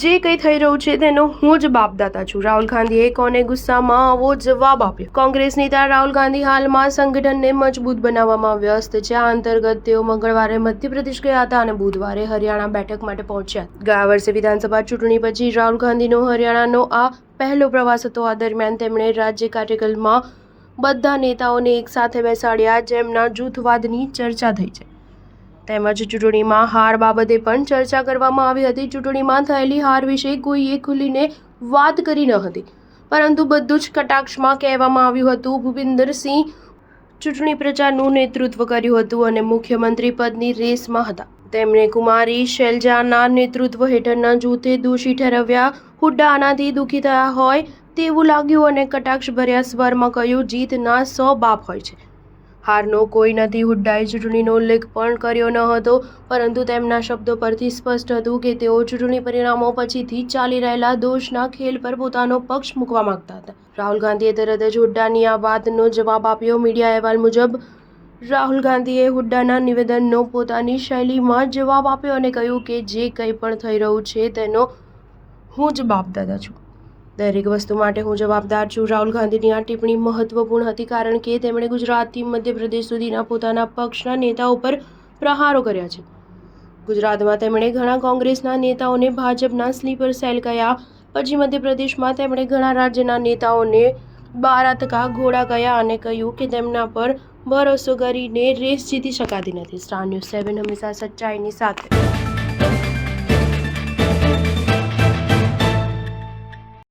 જે કંઈ થઈ રહ્યું છે તેનો હું જ બાપદાતા છું. રાહુલ ગાંધીએ કોને ગુસ્સામાં આવો જવાબ આપ્યો? કોંગ્રેસ નેતા રાહુલ ગાંધી હાલમાં સંગઠનને મજબૂત બનાવવામાં વ્યસ્ત છે. આ અંતર્ગત તેઓ મંગળવારે મધ્યપ્રદેશ ગયા હતા અને બુધવારે હરિયાણા બેઠક માટે પહોંચ્યા. ગયા વર્ષે વિધાનસભા ચૂંટણી પછી રાહુલ ગાંધીનો હરિયાણાનો આ પહેલો પ્રવાસ હતો. આ દરમિયાન તેમણે રાજ્ય કાર્યક્રમમાં બધા નેતાઓને એક સાથે બેસાડ્યા, જેમના જૂથવાદની ચર્ચા થઈ છે. તેમજ ચૂંટણીમાં હાર બાબતે પણ ચર્ચા કરવામાં આવી હતી. ચૂંટણીમાં થયેલી હાર વિશે કોઈએ ખુલીને વાત કરી ન હતી, પરંતુ બધું જ કટાક્ષમાં કહેવામાં આવ્યું હતું. ભૂપિન્દરસિંહ ચૂંટણી પ્રચારનું નેતૃત્વ કર્યું હતું અને મુખ્યમંત્રી પદની રેસમાં હતા. તેમણે કુમારી શૈલજાના નેતૃત્વ હેઠળના જૂથે દોષી ઠેરવ્યા. હુડ્ડા આનાથી દુઃખી થયા હોય તેવું લાગ્યું અને કટાક્ષભર્યા સ્વરમાં કહ્યું, જીતના 100 બાપ હોય છે, હારનો કોઈ નથી. હુડ્ડાએ ચૂંટણીનો ઉલ્લેખ પણ કર્યો ન હતો, પરંતુ તેમના શબ્દો પરથી સ્પષ્ટ હતું કે તેઓ ચૂંટણી પરિણામો પછીથી ચાલી રહેલા દોષના ખેલ પર પોતાનો પક્ષ મૂકવા માંગતા હતા. રાહુલ ગાંધીએ તરત જ હુડ્ડાની આ વાતનો જવાબ આપ્યો. મીડિયા અહેવાલ મુજબ રાહુલ ગાંધીએ હુડ્ડાના નિવેદનનો પોતાની શૈલીમાં જવાબ આપ્યો અને કહ્યું કે જે કંઈ પણ થઈ રહ્યું છે તેનો હું જ બાપદાદા છું. દરેક વસ્તુ માટે હું જવાબદાર છું. રાહુલ ગાંધીની આ ટિપ્પણી મહત્વપૂર્ણ હતી, કારણ કે તેમણે ગુજરાતથી મધ્યપ્રદેશ સુધીના પોતાના પક્ષના નેતાઓ પર પ્રહારો કર્યા છે. ગુજરાતમાં તેમણે ઘણા કોંગ્રેસના નેતાઓને ભાજપના સ્લીપર સેલ કહ્યા. પછી મધ્યપ્રદેશમાં તેમણે ઘણા રાજ્યના નેતાઓને 12 ઘોડા કહ્યા અને કહ્યું કે તેમના પર ભરોસો કરીને રેસ જીતી શકાતી નથી. સ્ટાર ન્યૂઝ 7 હંમેશા સચ્ચાઈની સાથે.